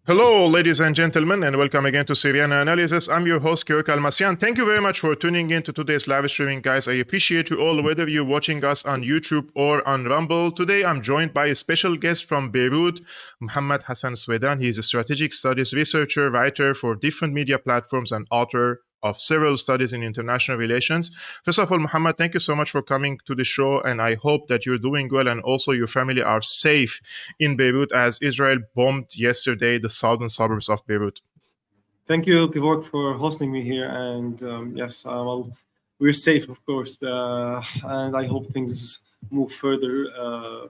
Hello, ladies and gentlemen, and welcome again to Syriana Analysis. I'm your host, Kevork Almassian. Thank you very much for tuning in to today's live streaming, guys. I appreciate you all, whether you're watching us on YouTube or on Rumble. Today, I'm joined by a special guest from Beirut, Mohamed Sweidan. He is a strategic studies researcher, writer for different media platforms, and author of several studies in international relations. First of all, Mohamad, thank you so much for coming to the show, and I hope that you're doing well and also your family are safe in Beirut as Israel bombed yesterday the southern suburbs of Beirut. Thank you, Kevork, for hosting me here. And yes, we're safe, of course, and I hope things move further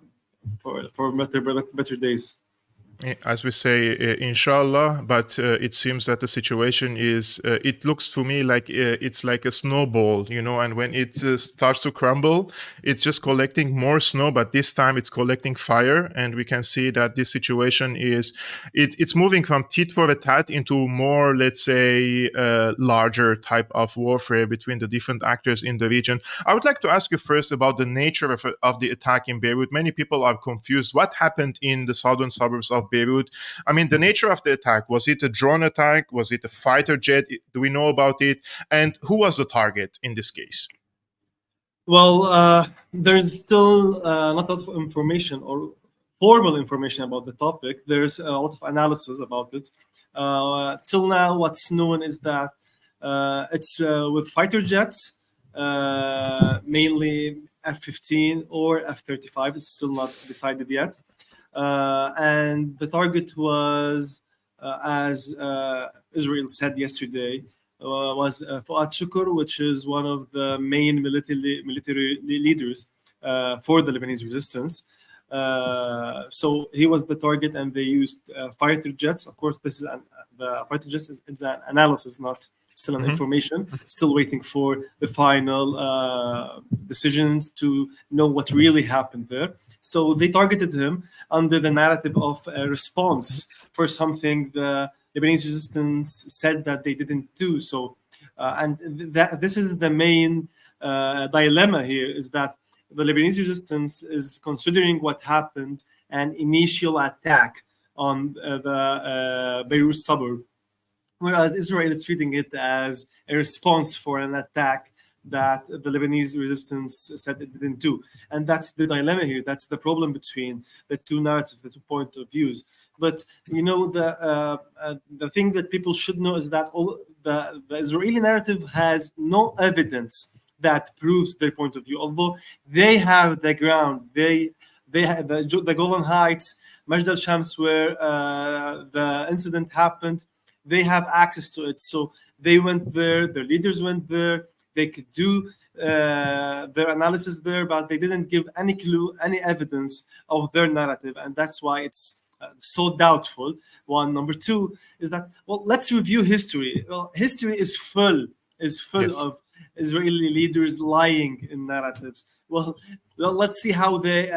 for better days. As we say, inshallah, but it seems that the situation is, it looks to me like it's like a snowball, and when it starts to crumble, it's just collecting more snow, but this time it's collecting fire. And we can see that this situation is, it's moving from tit for tat into more, let's say, larger type of warfare between the different actors in the region. I would like to ask you first about the nature of the attack in Beirut. Many people are confused. What happened in the southern suburbs of Beirut? I mean, the nature of the attack, was it a drone attack? Was it a fighter jet? Do we know about it? And who was the target in this case? Well, there's still not a lot of information or formal information about the topic. There's a lot of analysis about it. Till now, what's known is that it's with fighter jets, mainly F-15 or F-35. It's still not decided yet. And the target was, as Israel said yesterday, was Fuad Shukr, which is one of the main military leaders for the Lebanese resistance. So he was the target, and they used fighter jets. Of course, this is the fighter jets is an analysis, not still an information. Still waiting for the final decisions to know what really happened there. So they targeted him under the narrative of a response for something the Lebanese resistance said that they didn't do. So, and this is the main dilemma here, is that the Lebanese resistance is considering what happened an initial attack on the Beirut suburb, whereas Israel is treating it as a response for an attack that the Lebanese resistance said it didn't do. And that's the dilemma here. That's the problem between the two narratives, the 2 points of views. But, the thing that people should know is that the Israeli narrative has no evidence that proves their point of view, although they have the ground. They have the Golan Heights, Majd al-Shams, where the incident happened. They have access to it. So they went there, their leaders went there, they could do their analysis there, but they didn't give any clue, any evidence of their narrative. And that's why it's so doubtful. One. Number two is that, well, let's review history. Well, history is full yes. of Israeli leaders lying in narratives. Well, let's see how they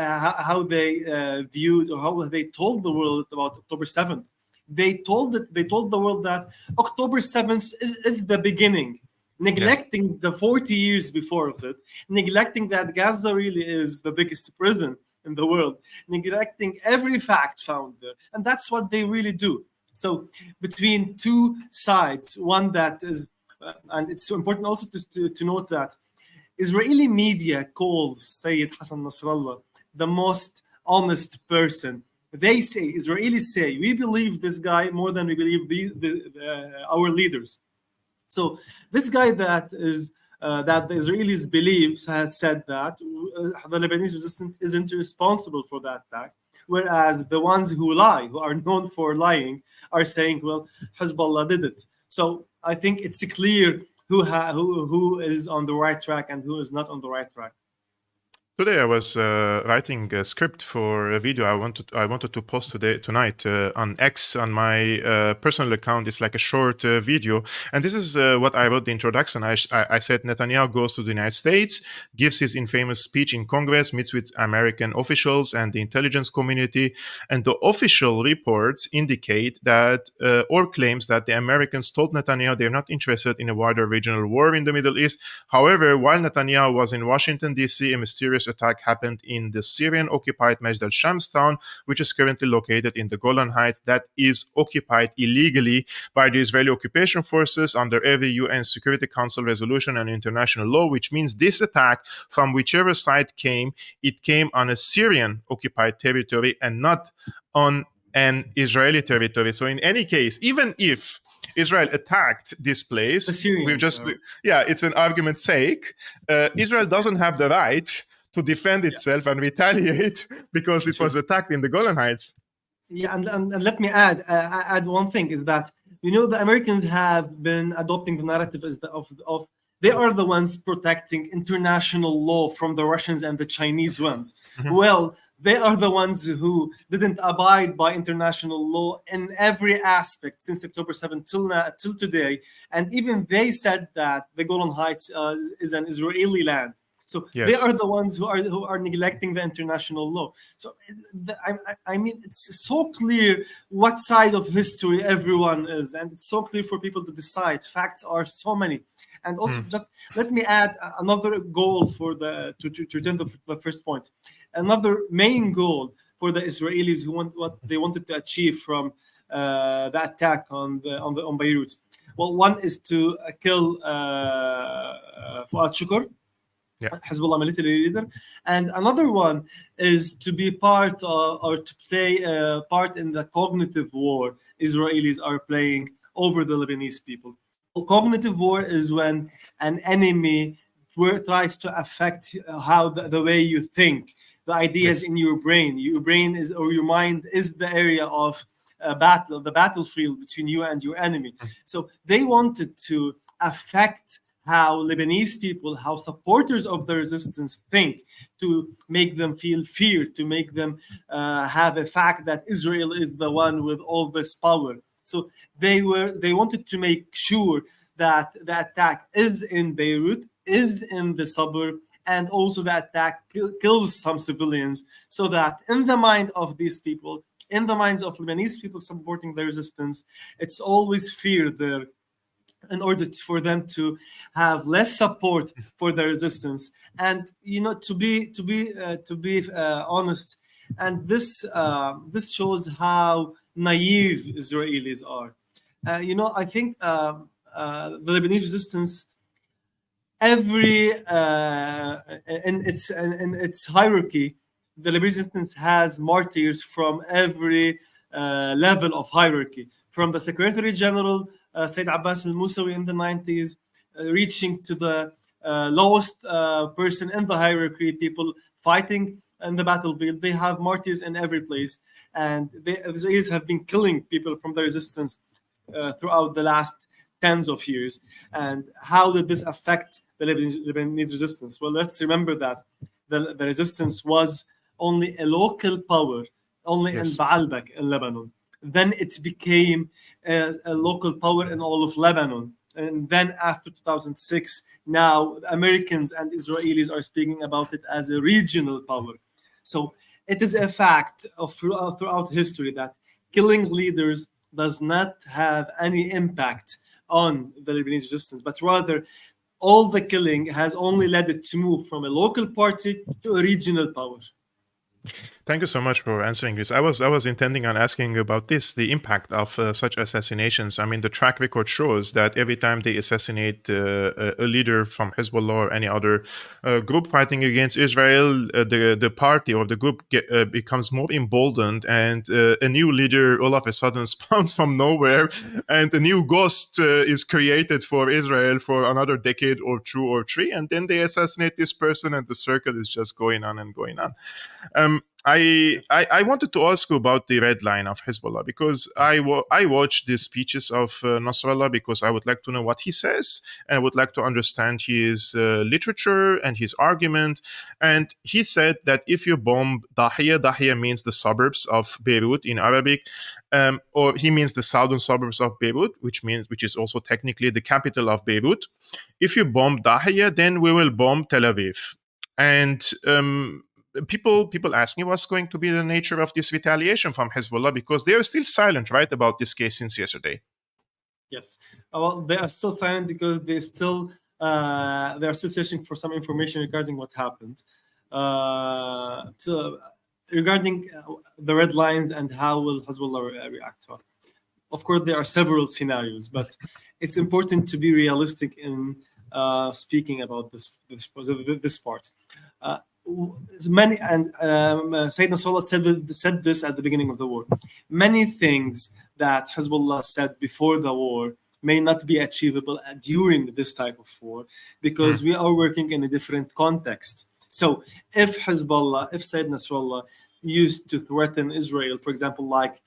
viewed, or how they told the world about October 7th. They told the world that October 7th is the beginning, neglecting the 40 years before of it, neglecting that Gaza really is the biggest prison in the world, neglecting every fact found there. And that's what they really do. So between two sides, one that is, and it's so important also to note that Israeli media calls Sayyid Hasan Nasrallah the most honest person. They say, Israelis say, we believe this guy more than we believe our leaders. So this guy that the Israelis believe has said that the Lebanese resistance isn't responsible for that attack, whereas the ones who lie, who are known for lying, are saying, well, Hezbollah did it. So I think it's clear who is on the right track and who is not on the right track. Today I was writing a script for a video I wanted to post tonight on X, on my personal account. It's like a short video, and this is what I wrote the introduction. I said Netanyahu goes to the United States, gives his infamous speech in Congress, meets with American officials and the intelligence community, and the official reports indicate that or claims that the Americans told Netanyahu they're not interested in a wider regional war in the Middle East. However, while Netanyahu was in Washington D.C., a mysterious first attack happened in the Syrian-occupied Majd al-Shams town, which is currently located in the Golan Heights, that is occupied illegally by the Israeli occupation forces under every UN Security Council resolution and international law, which means this attack, from whichever side came, it came on a Syrian-occupied territory and not on an Israeli territory. So in any case, even if Israel attacked this place, The Syrians, it's an argument's sake. Israel doesn't have the right to defend itself and retaliate because it was attacked in the Golan Heights. Yeah, and let me add one thing, is that the Americans have been adopting the narrative of they are the ones protecting international law from the Russians and the Chinese ones. Mm-hmm. Well, they are the ones who didn't abide by international law in every aspect since October 7th till today. And even they said that the Golan Heights is an Israeli land. So yes. They are the ones who are neglecting the international law. So I mean, it's so clear what side of history everyone is, and it's so clear for people to decide. Facts are so many. And also, just let me add another goal for to return to the first point. Another main goal for the Israelis who want what they wanted to achieve from the attack on Beirut. Well, one is to kill Fuad Shukr, Hezbollah military leader, and another one is to be part or to play a part in the cognitive war Israelis are playing over the Lebanese people. Cognitive war is when an enemy tries to affect how the way you think, the ideas in your brain. Your brain is, or your mind is, the area of battle, the battlefield between you and your enemy. So they wanted to affect how Lebanese people, how supporters of the resistance think, to make them feel fear, to make them have a fact that Israel is the one with all this power. So they wanted to make sure that the attack is in Beirut, is in the suburb, and also the attack kills some civilians, so that in the mind of these people, in the minds of Lebanese people supporting the resistance, it's always fear there, in order for them to have less support for the resistance. And to be honest, and this shows how naive Israelis are. I think the Lebanese resistance, every in its hierarchy, the Lebanese resistance has martyrs from every level of hierarchy, from the Secretary General Sayyid Abbas al-Musawi in the 90s, reaching to the lowest person in the hierarchy, people fighting in the battlefield. They have martyrs in every place, and the Israelis have been killing people from the resistance throughout the last tens of years. And how did this affect the Lebanese resistance? Well, let's remember that the resistance was only a local power, only in Baalbek in Lebanon. Then it became a local power in all of Lebanon. And then after 2006, now Americans and Israelis are speaking about it as a regional power. So it is a fact throughout history that killing leaders does not have any impact on the Lebanese resistance, but rather all the killing has only led it to move from a local party to a regional power. Thank you so much for answering this. I was intending on asking about this, the impact of such assassinations. I mean, the track record shows that every time they assassinate a leader from Hezbollah or any other group fighting against Israel, the party or the group becomes more emboldened, and a new leader all of a sudden spawns from nowhere, and a new ghost is created for Israel for another decade or two or three, and then they assassinate this person, and the circle is just going on and going on. I wanted to ask you about the red line of Hezbollah, because I watched the speeches of Nasrallah because I would like to know what he says, and I would like to understand his literature and his argument. And he said that if you bomb Dahiya means the suburbs of Beirut in Arabic, or he means the southern suburbs of Beirut, which is also technically the capital of Beirut. If you bomb Dahiya, then we will bomb Tel Aviv. And people ask me what's going to be the nature of this retaliation from Hezbollah, because they are still silent, right, about this case since yesterday. Yes, well, they are still silent because they are still searching for some information regarding what happened. regarding the red lines and how will Hezbollah react to it. Of course, there are several scenarios, but it's important to be realistic in speaking about this part. Many and Sayyid Nasrallah said this at the beginning of the war. Many things that Hezbollah said before the war may not be achievable during this type of war because we are working in a different context. So if Sayyid Nasrallah used to threaten Israel, for example, like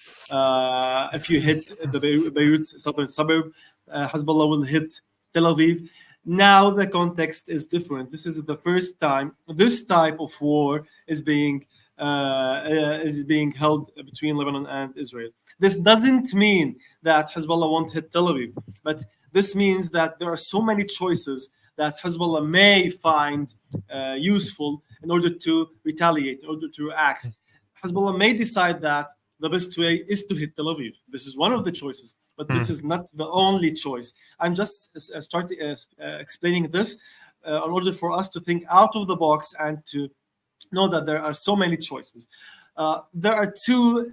if you hit the Beirut southern suburb, Hezbollah will hit Tel Aviv. Now the context is different. This is the first time this type of war is being held between Lebanon and Israel. This doesn't mean that Hezbollah won't hit Tel Aviv, but this means that there are so many choices that Hezbollah may find useful in order to retaliate, in order to react. Hezbollah may decide that the best way is to hit Tel Aviv. This is one of the choices, but this is not the only choice. I'm just explaining this in order for us to think out of the box and to know that there are so many choices. There are two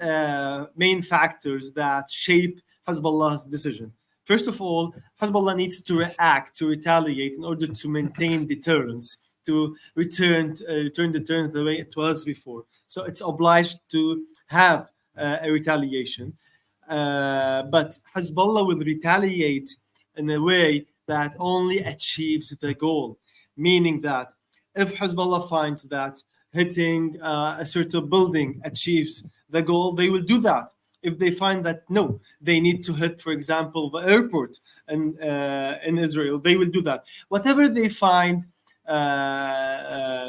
main factors that shape Hezbollah's decision. First of all, Hezbollah needs to react, to retaliate in order to maintain deterrence, to return deterrence the way it was before. So it's obliged to have a retaliation. But Hezbollah will retaliate in a way that only achieves the goal, meaning that if Hezbollah finds that hitting a certain building achieves the goal, they will do that. If they find that no, they need to hit, for example, the airport in Israel, they will do that. Whatever they find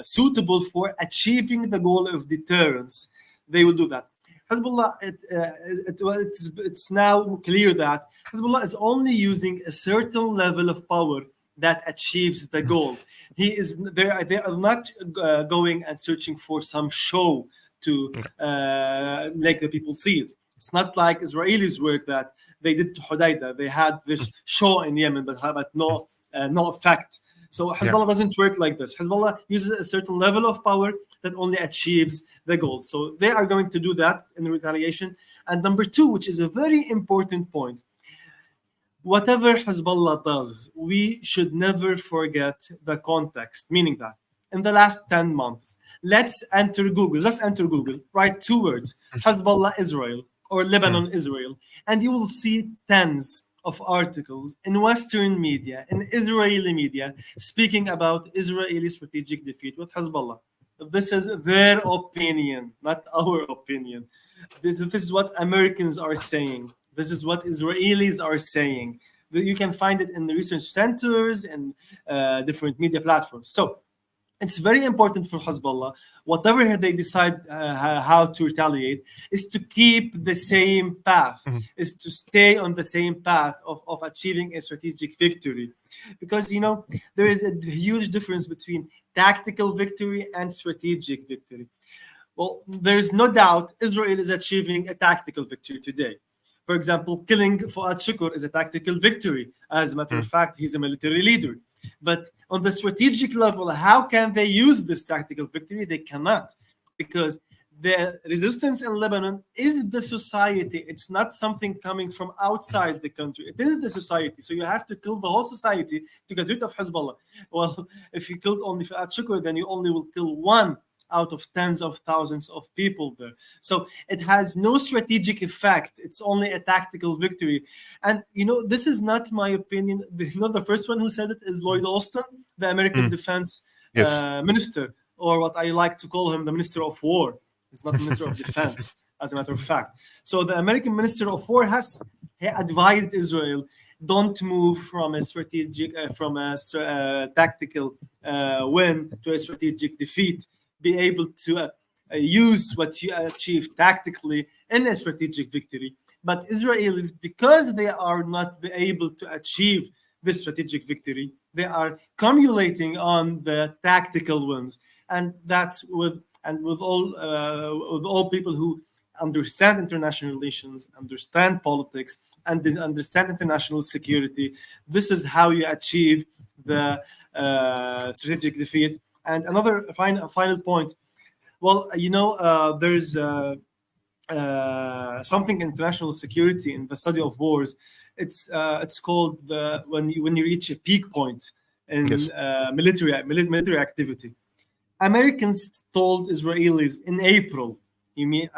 suitable for achieving the goal of deterrence, they will do that. Hezbollah, it's now clear that Hezbollah is only using a certain level of power that achieves the goal. They are not going and searching for some show to make the people see it. It's not like Israelis work that they did to Hodeidah. They had this show in Yemen, but no effect. So Hezbollah doesn't work like this. Hezbollah uses a certain level of power that only achieves the goal. So they are going to do that in retaliation. And number two, which is a very important point, whatever Hezbollah does, we should never forget the context, meaning that in the last 10 months, let's enter Google, write two words, Hezbollah Israel or Lebanon Israel, and you will see tens of articles in Western media, in Israeli media, speaking about Israeli strategic defeat with Hezbollah. This is their opinion, not our opinion. This is what Americans are saying. This is what Israelis are saying. You can find it in the research centers and different media platforms. So it's very important for Hezbollah, whatever they decide how to retaliate, is to keep the same path, is to stay on the same path of achieving a strategic victory. Because, there is a huge difference between tactical victory and strategic victory. Well, there is no doubt Israel is achieving a tactical victory today. For example, killing Fuad Shukr is a tactical victory. As a matter of fact, he's a military leader. But on the strategic level, how can they use this tactical victory? They cannot, because the resistance in Lebanon is the society. It's not something coming from outside the country. It is the society. So you have to kill the whole society to get rid of Hezbollah. Well, if you killed only Fuad Shukr, then you only will kill one out of tens of thousands of people there. So it has no strategic effect. It's only a tactical victory. And, this is not my opinion. The first one who said it is Lloyd Austin, the American defense minister, or what I like to call him, the Minister of War. It's not Minister of Defense, as a matter of fact. So the American Minister of War has advised Israel, don't move from a tactical win to a strategic defeat. Be able to use what you achieve tactically in a strategic victory. But Israelis, because they are not able to achieve this strategic victory, they are cumulating on the tactical wins, and that's with all people who understand international relations, understand politics, and understand international security. This is how you achieve the strategic defeat. And another final point. Well, there's something international security in the study of wars. It's called when you reach a peak point in Yes. military activity. Americans told Israelis in April, 3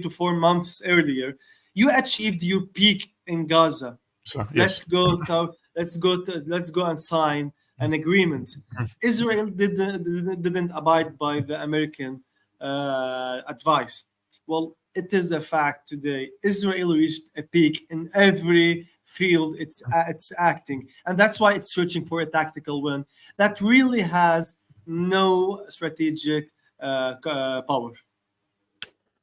to 4 months earlier, you achieved your peak in Gaza. So, Let's yes. go and sign an agreement. Israel didn't abide by the American advice. Well, it is a fact today. Israel reached a peak in every field it's acting, and that's why it's searching for a tactical win that really has no strategic power.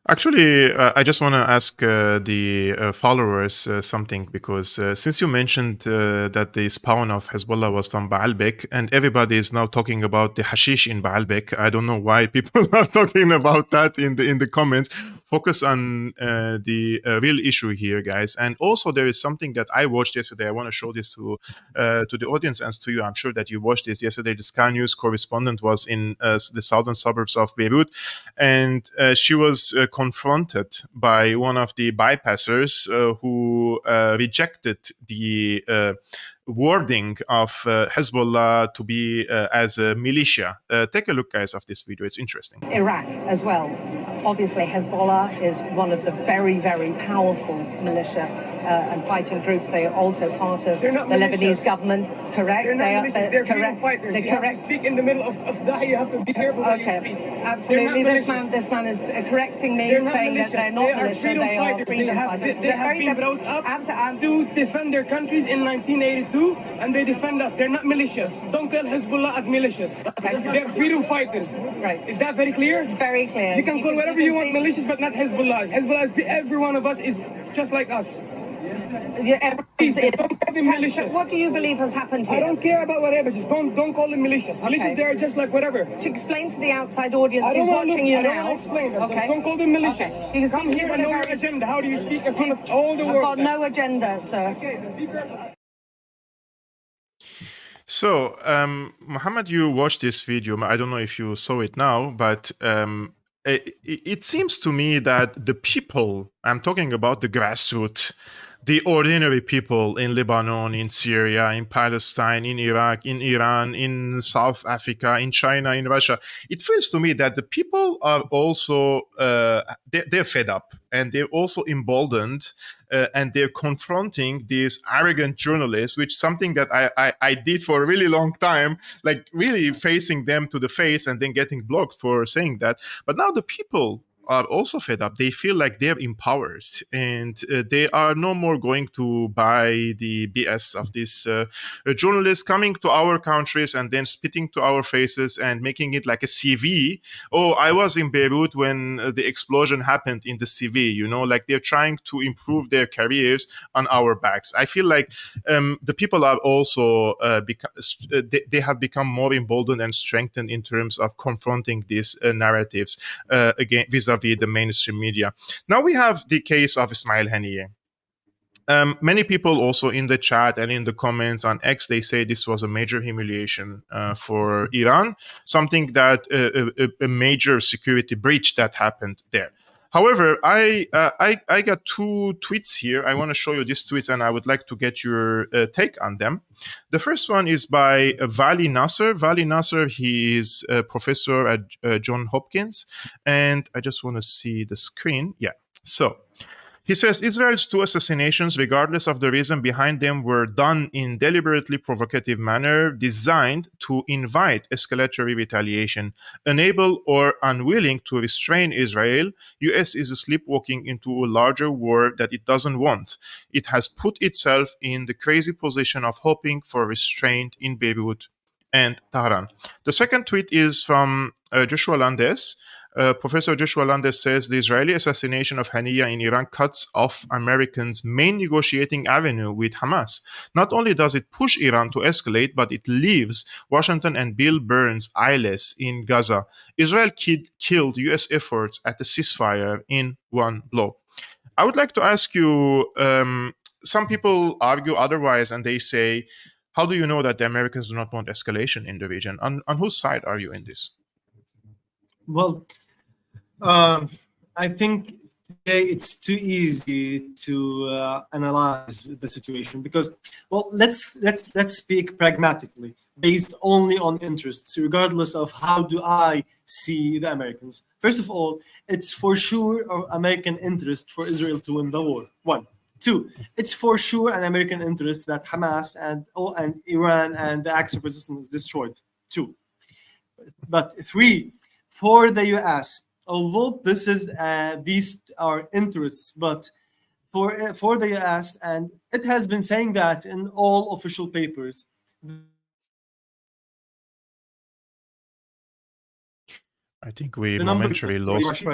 Actually, I just want to ask the followers something, because since you mentioned that the spawn of Hezbollah was from Baalbek, and everybody is now talking about the hashish in Baalbek. I don't know why people are talking about that in the comments. Focus on the real issue here, guys. And also, there is something that I watched yesterday. I want to show this to the audience and to you. I'm sure that you watched this yesterday. The Sky News correspondent was in the southern suburbs of Beirut, and she was confronted by one of the bypassers who rejected the wording of Hezbollah to be as a militia. Take a look, guys, of this video. It's interesting. Iraq as well. Obviously, Hezbollah is one of the very, very powerful militia and fighting groups. They are also part of the Lebanese government. Correct? They're freedom fighters. They're correct. Speak in the middle of that. You have to be careful when you speak. Absolutely. This man is correcting me, saying that they're not militia. They are freedom fighters. They have been brought up to defend their countries in 1982, and they defend us. They're not militias. Don't call Hezbollah as militias. Okay. They're freedom fighters. Right. Is that very clear? Very clear. You can call whatever you want militias, but not Hezbollah. Hezbollah is every one of us is just like us. What do you believe has happened here? I don't care about whatever. Just don't call them militias. Okay. Militias, they are just like whatever. To explain to the outside audience who's I watching you don't now. want to explain that. Okay. Just don't call them militias. Okay. You Come here and know your agenda. How do you speak in front of all the I've world? got no agenda, sir. Okay. So, Mohammed, you watched this video. I don't know if you saw it now, but it seems to me that the people, I'm talking about the grassroots, the ordinary people in Lebanon, in Syria, in Palestine, in Iraq, in Iran, in South Africa, in China, in Russia, it feels to me that the people are also, they're fed up, and they're also emboldened, and they're confronting these arrogant journalists, which is something that I did for a really long time, like really facing them to the face and then getting blocked for saying that. But now the people are also fed up. They feel like they're empowered, and they are no more going to buy the BS of these journalists coming to our countries and then spitting to our faces and making it like a CV. Oh, I was in Beirut when the explosion happened in the CV, like they're trying to improve their careers on our backs. I feel like the people are also, they have become more emboldened and strengthened in terms of confronting these narratives again vis-a-vis the mainstream media. Now we have the case of Ismail Haniyeh. Many people also in the chat and in the comments on X, they say this was a major humiliation for Iran, something that a major security breach that happened there. However, I got two tweets here. I want to show you these tweets, and I would like to get your take on them. The first one is by Vali Nasser. Vali Nasser, he is a professor at Johns Hopkins, and I just want to see the screen. Yeah, so he says Israel's two assassinations, regardless of the reason behind them, were done in deliberately provocative manner designed to invite escalatory retaliation. Unable or unwilling to restrain Israel, US is sleepwalking into a larger war that it doesn't want. It has put itself in the crazy position of hoping for restraint in Beirut and Tehran. The second tweet is from Joshua Landes. Professor Joshua Landes says the Israeli assassination of Haniyeh in Iran cuts off Americans' main negotiating avenue with Hamas. Not only does it push Iran to escalate, but it leaves Washington and Bill Burns eyeless in Gaza. Israel killed U.S. efforts at a ceasefire in one blow. I would like to ask you, some people argue otherwise, and they say, How do you know that the Americans do not want escalation in the region? On whose side are you in this? Well, I think today it's too easy to analyze the situation because, well, let's speak pragmatically, based only on interests, regardless of how do I see the Americans. First of all, it's for sure American interest for Israel to win the war. One. Two, it's for sure an American interest that Hamas and Iran and the acts of resistance is destroyed. Two. But three, for the US, although this is these are interests, but for the US, and it has been saying that in all official papers. I think we momentarily lost.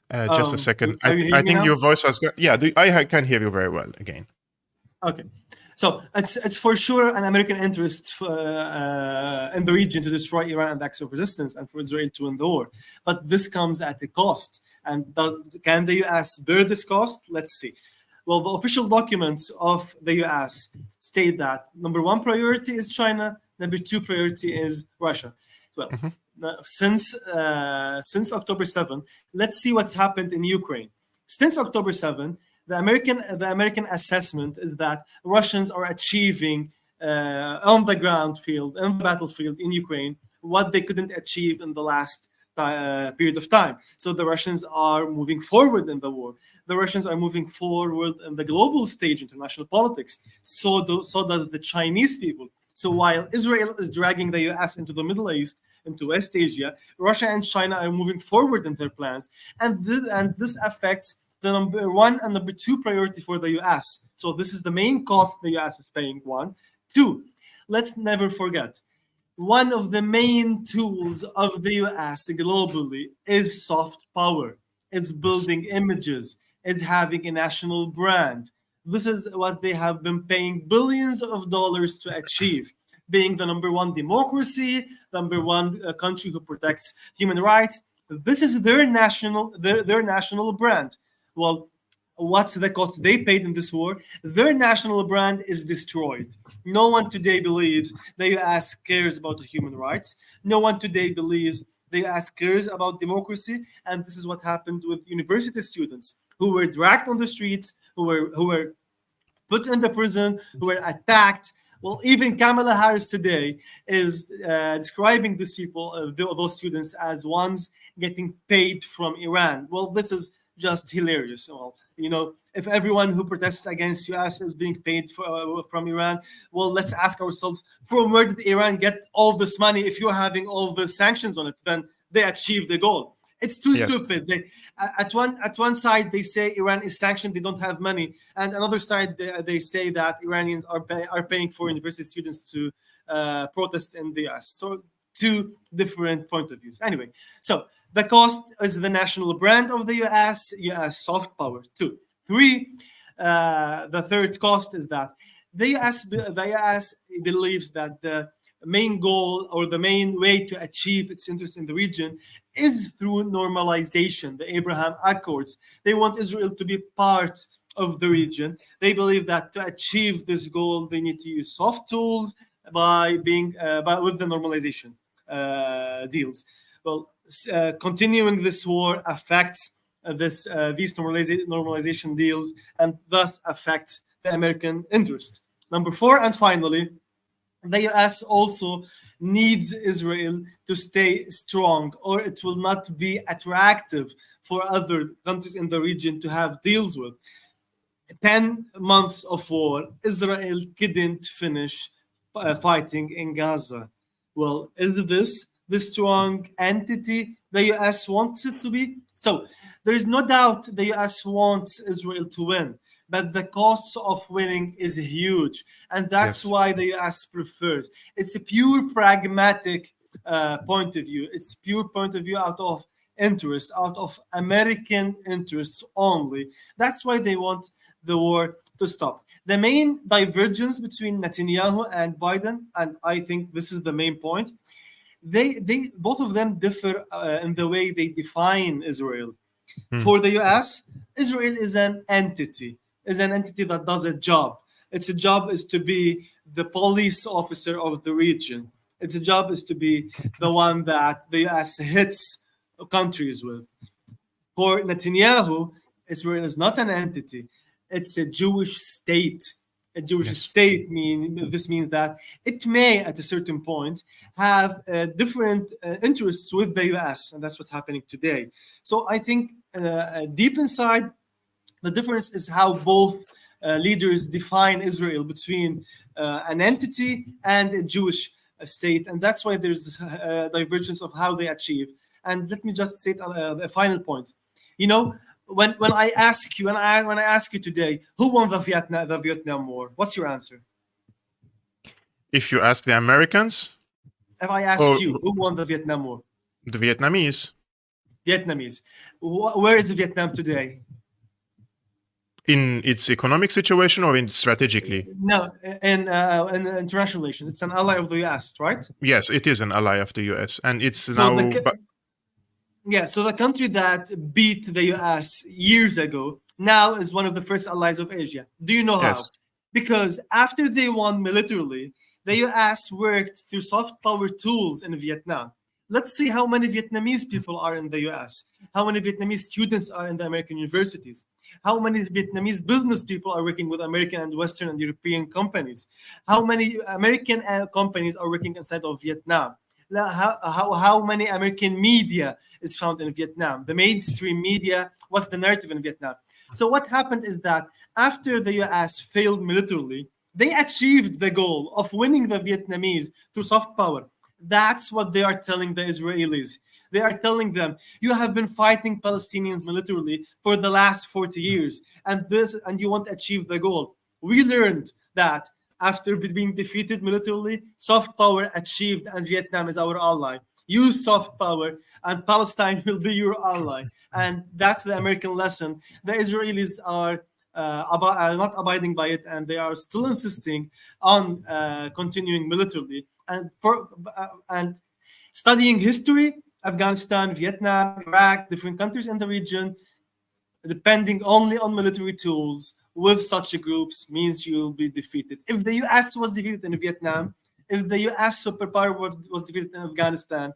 Just a second. I think your voice has got. Yeah, I can hear you very well again. Okay. So it's for sure an American interest in the region to destroy Iran and acts of resistance and for Israel to win the war. But this comes at a cost. And can the US bear this cost? Let's see. Well, the official documents of the US state that number one priority is China, number two priority is Russia. Well, since October 7, let's see what's happened in Ukraine. Since October 7, the American assessment is that Russians are achieving on the ground field, on the battlefield in Ukraine, what they couldn't achieve in the last period of time. So the Russians are moving forward in the war. The Russians are moving forward in the global stage, international politics. So does the Chinese people. So while Israel is dragging the US into the Middle East, into West Asia, Russia and China are moving forward in their plans. And this affects the number one and number two priority for the US. So this is the main cost the US is paying, one. Two, let's never forget, one of the main tools of the US globally is soft power. It's building images. It's having a national brand. This is what they have been paying billions of dollars to achieve, being the number one democracy, number one country who protects human rights. This is their national brand. Well, what's the cost they paid in this war? Their national brand is destroyed. No one today believes the US cares about human rights. No one today believes the US cares about democracy. And this is what happened with university students who were dragged on the streets, who were put in the prison, who were attacked. Well, even Kamala Harris today is describing these people, those students, as ones getting paid from Iran. Well, this is just hilarious. Well, if everyone who protests against US is being paid from Iran, well, let's ask ourselves, from where did Iran get all this money? If you're having all the sanctions on it, then they achieved the goal. It's too stupid. At one side they say Iran is sanctioned, they don't have money, and another side they say that Iranians are paying for university students to protest in the US. So two different point of views. Anyway, so the cost is the national brand of the US soft power. Two. Three, the third cost is that the US believes that the main goal or the main way to achieve its interest in the region is through normalization, the Abraham Accords. They want Israel to be part of the region. They believe that to achieve this goal, they need to use soft tools with the normalization deals. Well, continuing this war affects these normalization deals and thus affects the American interest. Number four, and finally, the US also needs Israel to stay strong, or it will not be attractive for other countries in the region to have deals with. 10 months of war, Israel couldn't finish fighting in Gaza. Well, is this the strong entity the US wants it to be? So there is no doubt the US wants Israel to win, but the cost of winning is huge, and that's why the US prefers. It's a pure pragmatic point of view. It's pure point of view out of interest, out of American interests only. That's why they want the war to stop. The main divergence between Netanyahu and Biden, and I think this is the main point, they both of them differ in the way they define Israel. For the US, Israel is an entity that does a job. Its job is to be the police officer of the region. Its job is to be the one that the US hits countries with. For Netanyahu, Israel is not an entity. It's a Jewish state. A Jewish Yes. state this means that it may, at a certain point, have different interests with the US, and that's what's happening today. So I think deep inside, the difference is how both leaders define Israel between an entity and a Jewish state, and that's why there's a divergence of how they achieve. And let me just say a final point. You know, when I ask you, when I ask you today, who won the Vietnam War? What's your answer? If you ask the Americans If I ask or you, who won the Vietnam War? the Vietnamese, Vietnamese. Where is Vietnam today? in its economic situation or in strategically? No, in international relations. It's an ally of the US, right? Yes, it is an ally of the US, and it's So now. so the country that beat the US years ago now is one of the first allies of Asia. Do you know how? Yes. Because after they won militarily, the US worked through soft power tools in Vietnam. Let's see how many Vietnamese people are in the US, how many Vietnamese students are in the American universities, how many Vietnamese business people are working with American and Western and European companies, how many American companies are working inside of Vietnam. How many American media is found in Vietnam? The mainstream media, what's the narrative in Vietnam? So what happened is that after the US failed militarily, they achieved the goal of winning the Vietnamese through soft power. That's what they are telling the Israelis. They are telling them, you have been fighting Palestinians militarily for the last 40 years, and you want to achieve the goal. We learned that after being defeated militarily, soft power achieved, and Vietnam is our ally. Use soft power, and Palestine will be your ally. And that's the American lesson. The Israelis are not abiding by it, and they are still insisting on continuing militarily. And studying history, Afghanistan, Vietnam, Iraq, different countries in the region, depending only on military tools with such groups means you'll be defeated. If the US was defeated in Vietnam, if the US superpower was defeated in Afghanistan,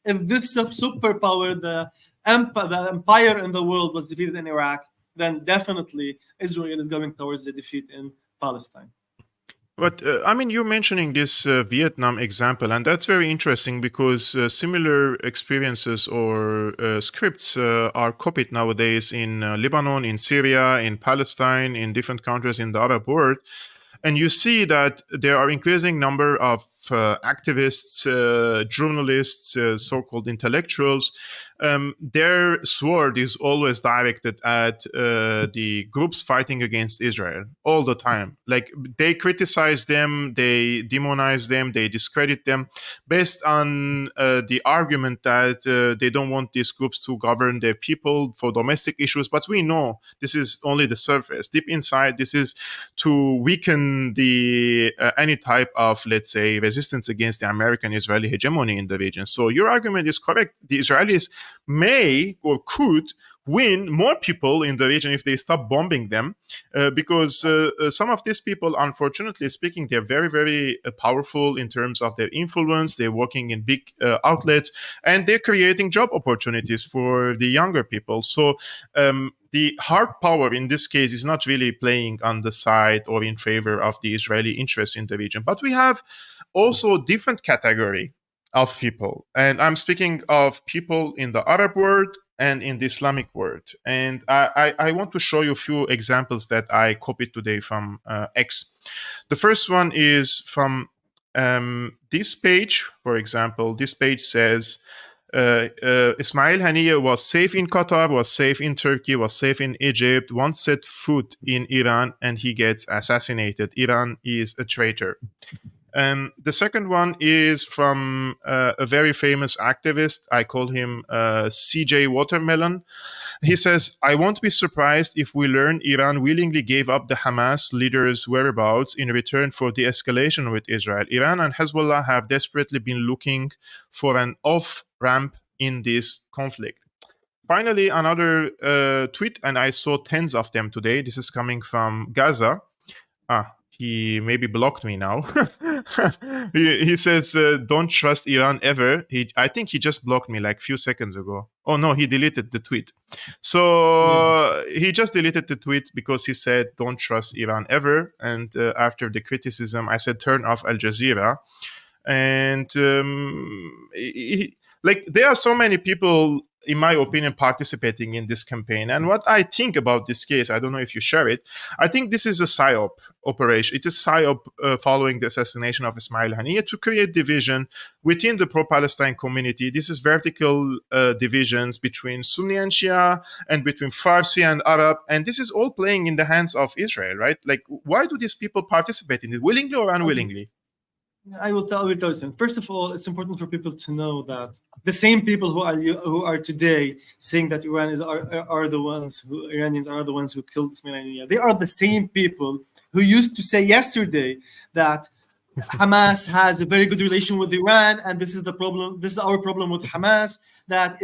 if this superpower, the empire in the world, was defeated in Iraq, then definitely Israel is going towards the defeat in Palestine. But I mean, you're mentioning this Vietnam example, and that's very interesting because similar experiences or scripts are copied nowadays in Lebanon, in Syria, in Palestine, in different countries in the Arab world. And you see that there are increasing number of activists, journalists, so-called intellectuals. Their sword is always directed at the groups fighting against Israel all the time. Like, they criticize them, they demonize them, they discredit them based on the argument that they don't want these groups to govern their people for domestic issues. But we know this is only the surface. Deep inside, this is to weaken the any type of, let's say, resistance against the American-Israeli hegemony in the region. So your argument is correct. The Israelis may or could win more people in the region if they stop bombing them, because some of these people, unfortunately speaking, they're very, very powerful in terms of their influence. They're working in big outlets, and they're creating job opportunities for the younger people. So the hard power in this case is not really playing on the side or in favor of the Israeli interests in the region. But we have also different category of people. And I'm speaking of people in the Arab world and in the Islamic world. And I want to show you a few examples that I copied today from X. The first one is from this page, for example. This page says, Ismail Haniyeh was safe in Qatar, was safe in Turkey, was safe in Egypt, once set foot in Iran, and he gets assassinated. Iran is a traitor. The second one is from a very famous activist. I call him CJ Watermelon. He says, I won't be surprised if we learn Iran willingly gave up the Hamas leader's whereabouts in return for de-escalation with Israel. Iran and Hezbollah have desperately been looking for an off-ramp in this conflict. Finally, another tweet, and I saw tens of them today. This is coming from Gaza. he maybe blocked me now. He says, "Don't trust Iran ever." I think he just blocked me like a few seconds ago. Oh no, he deleted the tweet. So he just deleted the tweet because he said, "Don't trust Iran ever." And after the criticism, I said, "Turn off Al Jazeera." And like there are so many people, in my opinion, participating in this campaign. And what I think about this case, I don't know if you share it, I think this is a psyop operation. It is psyop following the assassination of Ismail Haniyeh to create division within the pro-Palestine community. This is vertical divisions between Sunni and Shia and between Farsi and Arab. And this is all playing in the hands of Israel, right? Like, why do these people participate in it, willingly or unwillingly? I will tell you something. First of all, it's important for people to know that the same people who are today saying that Iranians are the ones who killed Ismail Haniyeh, they are the same people who used to say yesterday that Hamas has a very good relation with Iran, and this is the problem. This is our problem with Hamas. That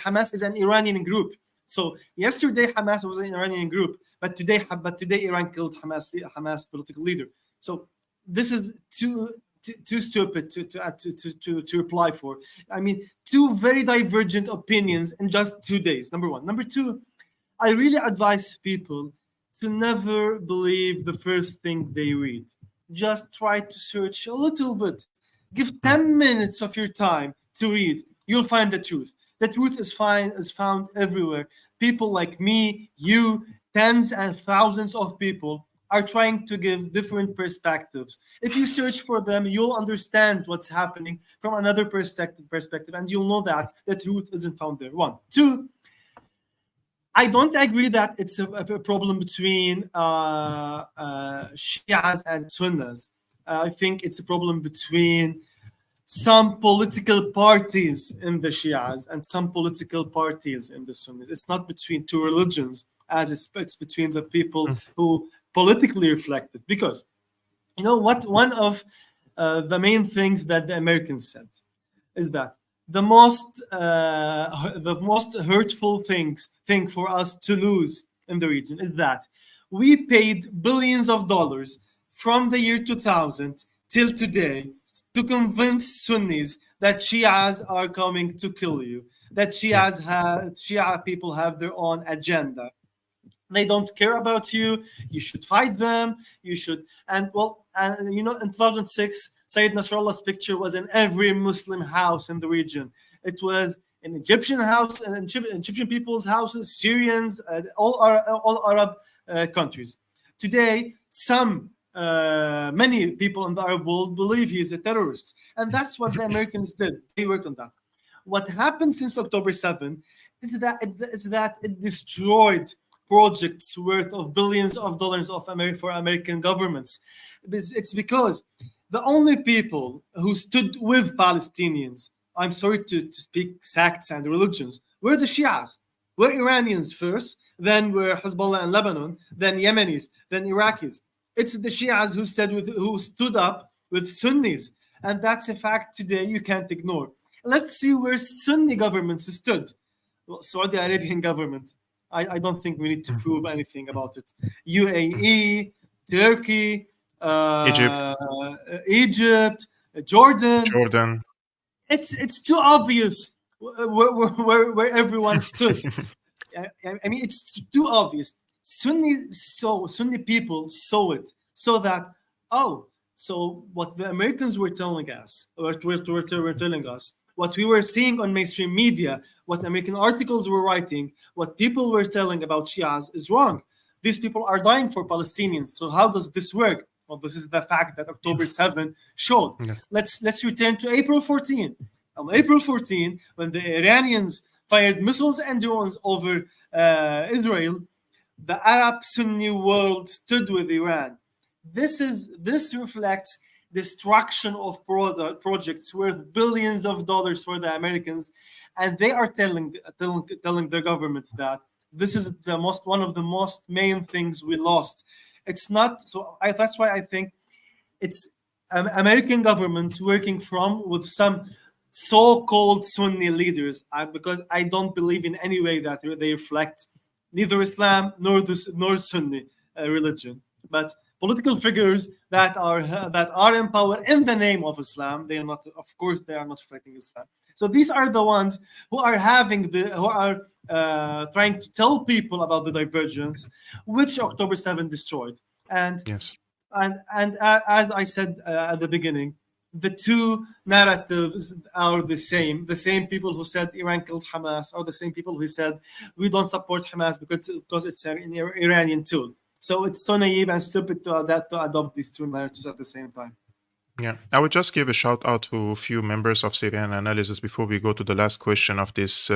Hamas is an Iranian group. So yesterday Hamas was an Iranian group, but today Iran killed Hamas political leader. So this is too stupid to reply for. I mean, two very divergent opinions in just 2 days. Number one. Number two, I really advise people to never believe the first thing they read. Just try to search a little bit. Give 10 minutes of your time to read. You'll find the truth. The truth is found everywhere. People like me, you, tens and thousands of people are trying to give different perspectives. If you search for them, you'll understand what's happening from another perspective, and you'll know that the truth isn't found there. One. Two, I don't agree that it's a problem between Shias and Sunnis. I think it's a problem between some political parties in the Shias and some political parties in the Sunnis. It's not between two religions, as it's between the people who politically reflected. Because you know what, one of the main things that the Americans said is that the most hurtful thing for us to lose in the region is that we paid billions of dollars from the year 2000 till today to convince Sunnis that Shias are coming to kill you, that Shia people have their own agenda. They don't care about you. You should fight them. You should. And you know, in 2006, Sayyid Nasrallah's picture was in every Muslim house in the region. It was in Egyptian house, Egyptian people's houses, Syrians, all Arab countries. Today, many people in the Arab world believe he is a terrorist, and that's what the Americans did. They worked on that. What happened since October 7 is that it destroyed projects worth of billions of dollars for American governments. It's because the only people who stood with Palestinians, I'm sorry to speak sects and religions, were the Shias. Were Iranians first, then were Hezbollah and Lebanon, then Yemenis, then Iraqis. It's the Shias who stood up with Sunnis, and that's a fact today you can't ignore. Let's see where Sunni governments stood. Well, Saudi Arabian government, I don't think we need to prove anything about it. UAE, Turkey, Egypt, Jordan. It's too obvious where everyone stood. I mean, it's too obvious. Sunni people saw it, so that so what the Americans were telling us, what we were seeing on mainstream media, what American articles were writing, what people were telling about Shias is wrong. These people are dying for Palestinians. So how does this work? Well, this is the fact that October 7 showed. Yeah. Let's return to April 14. On April 14, when the Iranians fired missiles and drones over Israel, the Arab Sunni world stood with Iran. This reflects destruction of projects worth billions of dollars for the Americans, and they are telling their governments that this is one of the most main things we lost. It's not so. That's why I think it's American government working with some so-called Sunni leaders, because I don't believe in any way that they reflect neither Islam nor Sunni religion. but political figures that are in power in the name of Islam. They are not, of course, they are not fighting Islam. So these are the ones who are trying to tell people about the divergence, which October 7 destroyed. And Yes. and as I said at the beginning, the two narratives are the same. The same people who said Iran killed Hamas are the same people who said we don't support Hamas because it's an Iranian tool. So it's so naive and stupid to adopt these two narratives at the same time. Yeah, I would just give a shout out to a few members of Syriana Analysis before we go to the last question of this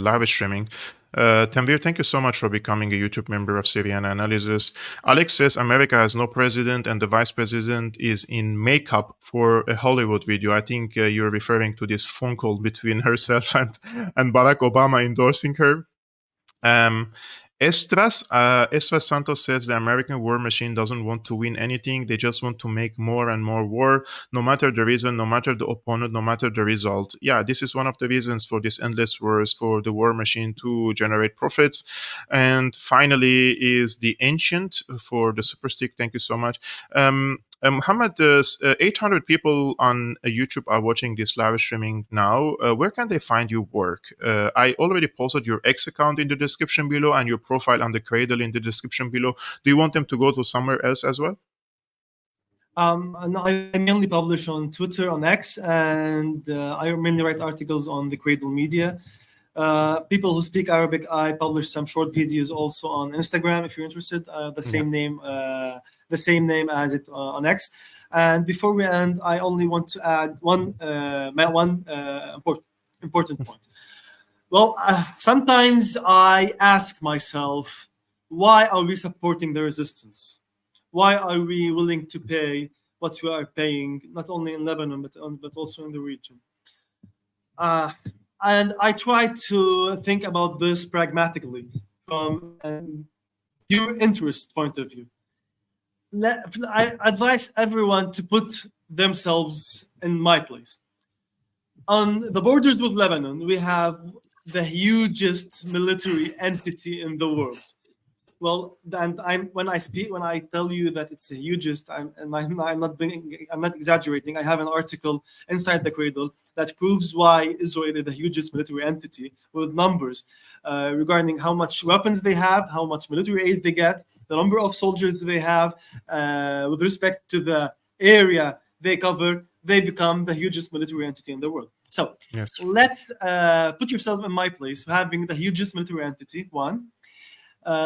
live streaming. Tanvir, thank you so much for becoming a YouTube member of Syriana Analysis. Alex says America has no president and the vice president is in makeup for a Hollywood video. I think you're referring to this phone call between herself and Barack Obama endorsing her. Estras Santos says the American war machine doesn't want to win anything. They just want to make more and more war, no matter the reason, no matter the opponent, no matter the result. Yeah, this is one of the reasons for this endless wars, for the war machine to generate profits. And finally is the Ancient for the super stick. Thank you so much. Mohamad, 800 people on YouTube are watching this live streaming now. Where can they find your work? I already posted your X account in the description below and your profile on the Cradle in the description below. Do you want them to go to somewhere else as well? And I mainly publish on Twitter, on X, and I mainly write articles on the Cradle Media. People who speak Arabic, I publish some short videos also on Instagram if you're interested. The same name as it on X. And before we end, I only want to add one important point. Well, sometimes I ask myself, why are we supporting the resistance? Why are we willing to pay what we are paying, not only in Lebanon, but also in the region? And I try to think about this pragmatically from a pure interest point of view. I advise everyone to put themselves in my place. On the borders with Lebanon, we have the hugest military entity in the world. Well, and when I tell you that it's the hugest, I'm not exaggerating. I have an article inside the Cradle that proves why Israel is the hugest military entity with numbers regarding how much weapons they have, how much military aid they get, the number of soldiers they have, with respect to the area they cover. They become the hugest military entity in the world. So yes. Let's put yourself in my place, having the hugest military entity. One.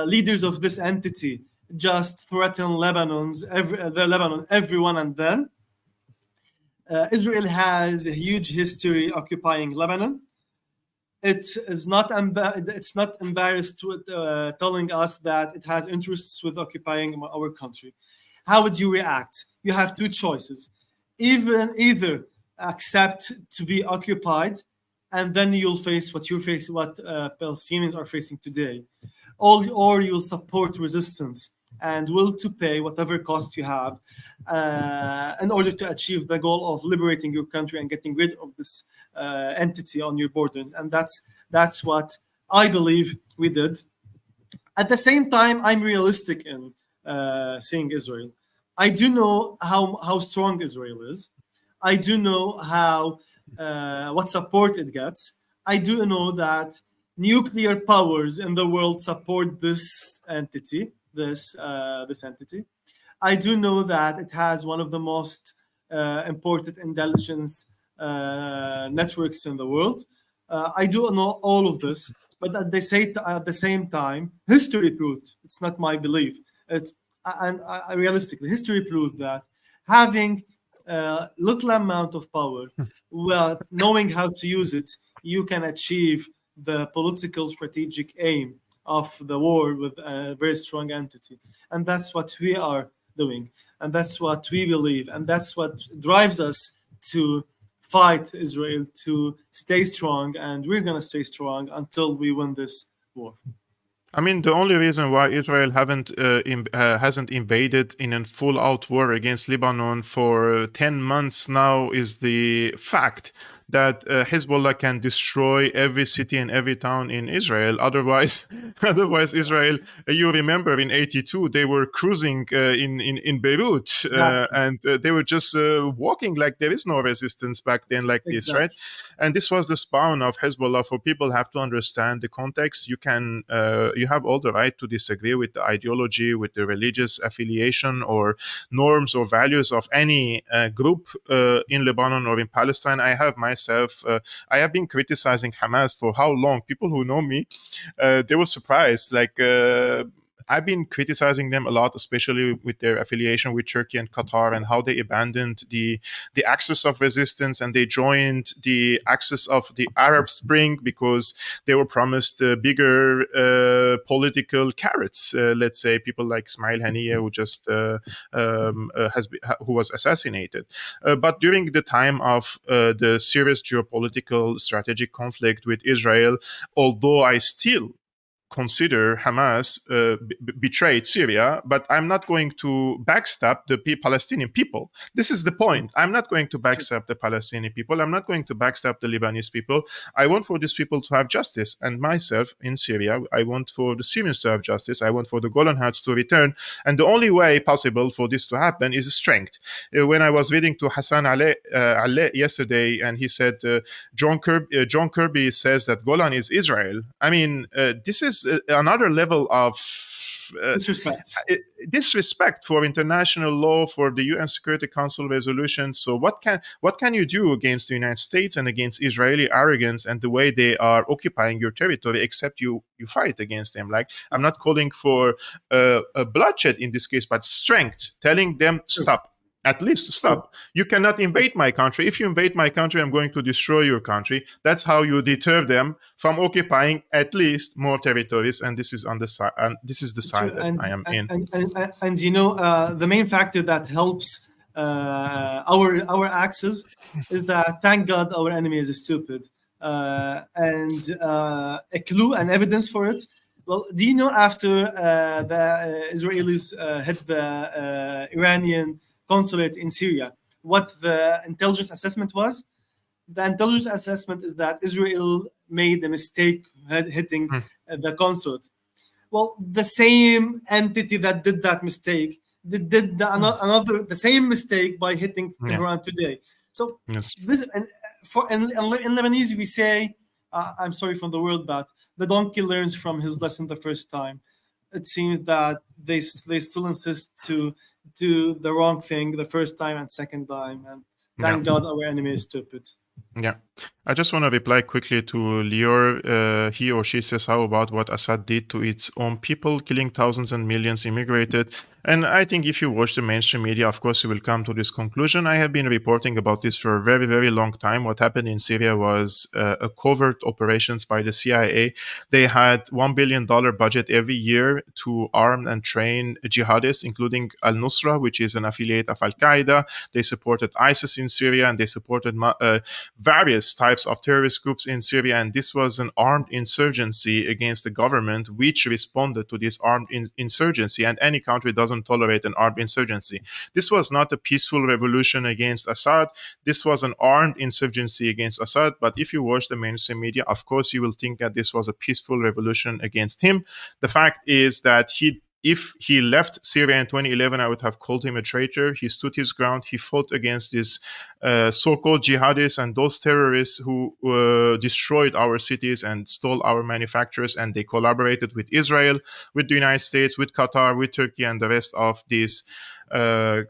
Leaders of this entity just threaten Lebanon, everyone and then. Israel has a huge history occupying Lebanon. It's not embarrassed with telling us that it has interests with occupying our country. How would you react? You have two choices. Either accept to be occupied, and then you'll face what Palestinians are facing today. Or you'll support resistance and will to pay whatever cost you have in order to achieve the goal of liberating your country and getting rid of this entity on your borders. And that's what I believe we did. At the same time, I'm realistic in seeing Israel. I do know how strong Israel is. I do know what support it gets. I do know that nuclear powers in the world support this entity. I do know that it has one of the most important intelligence networks in the world. I do know all of this, but at the same time, history proved, it's not my belief. Realistically, history proved that having little amount of power, well, knowing how to use it, you can achieve the political strategic aim of the war with a very strong entity. And that's what we are doing. And that's what we believe. And that's what drives us to fight Israel, to stay strong. And we're going to stay strong until we win this war. I mean, the only reason why Israel hasn't invaded in a full-out war against Lebanon for 10 months now is the fact that Hezbollah can destroy every city and every town in Israel. Otherwise, Israel. You remember in '82 they were cruising in Beirut, Exactly. and they were just walking like there is no resistance back then, like this, right? Exactly. And this was the spawn of Hezbollah. For people have to understand the context. You have all the right to disagree with the ideology, with the religious affiliation or norms or values of any group in Lebanon or in Palestine. I have been criticizing Hamas for how long. People who know me, they were surprised. I've been criticizing them a lot, especially with their affiliation with Turkey and Qatar and how they abandoned the axis of resistance and they joined the axis of the Arab Spring because they were promised bigger political carrots. Let's say people like Ismail Haniyeh, who was assassinated. But during the time of the serious geopolitical strategic conflict with Israel, although I still consider Hamas betrayed Syria, but I'm not going to backstab the Palestinian people. This is the point. I'm not going to backstab the Palestinian people. I'm not going to backstab the Lebanese people. I want for these people to have justice. And myself in Syria, I want for the Syrians to have justice. I want for the Golan Heights to return. And the only way possible for this to happen is strength. When I was reading to Hasan yesterday, and he said, John Kirby says that Golan is Israel. I mean, this is another level of disrespect for international law, for the UN Security Council resolutions. So what can you do against the United States and against Israeli arrogance and the way they are occupying your territory, except you fight against them? Like, I'm not calling for a bloodshed in this case, but strength, telling them stop. At least stop. You cannot invade my country. If you invade my country, I'm going to destroy your country. That's how you deter them from occupying at least more territories. And this is on the side. And this is the side that I am in. And the main factor that helps our axis is that, thank God, our enemy is stupid. And a clue and evidence for it. Well, do you know after the Israelis hit the Iranian consulate in Syria, what the intelligence assessment was? The intelligence assessment is that Israel made a mistake hitting the consulate. Well, the same entity that did that mistake did the same mistake by hitting Tehran today. So this in Lebanese we say, I'm sorry from the word, but the donkey learns from his lesson the first time. It seems that they still insist to do the wrong thing the first time and second time, and thank God our enemy is stupid. Yeah. I just want to reply quickly to Lior. He or she says, how about what Assad did to its own people, killing thousands and millions immigrated? And I think if you watch the mainstream media, of course, you will come to this conclusion. I have been reporting about this for a very, very long time. What happened in Syria was a covert operations by the CIA. They had $1 billion budget every year to arm and train jihadists, including al-Nusra, which is an affiliate of Al-Qaeda. They supported ISIS in Syria, and they supported various types of terrorist groups in Syria. And this was an armed insurgency against the government, which responded to this armed insurgency. And any country doesn't tolerate an armed insurgency. This was not a peaceful revolution against Assad. This was an armed insurgency against Assad. But if you watch the mainstream media, of course, you will think that this was a peaceful revolution against him. The fact is that if he left Syria in 2011, I would have called him a traitor. He stood his ground. He fought against these so-called jihadists and those terrorists who destroyed our cities and stole our manufacturers. And they collaborated with Israel, with the United States, with Qatar, with Turkey, and the rest of these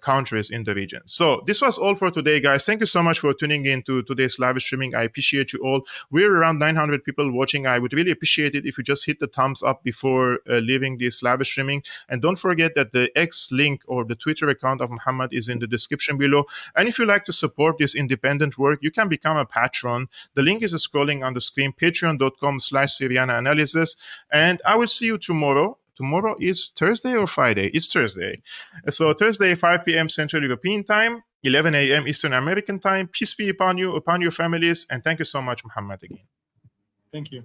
countries in the region. So this was all for today, guys. Thank you so much for tuning in to today's live streaming. I appreciate you all. We're around 900 people watching. I would really appreciate it if you just hit the thumbs up before leaving this live streaming. And don't forget that the X link or the Twitter account of Mohamad is in the description below. And if you like to support this independent work, you can become a patron. The link is scrolling on the screen, patreon.com/Syriana Analysis. And I will see you tomorrow. Tomorrow is Thursday or Friday? It's Thursday. So Thursday, 5 p.m. Central European Time, 11 a.m. Eastern American Time. Peace be upon you, upon your families. And thank you so much, Mohamad, again. Thank you.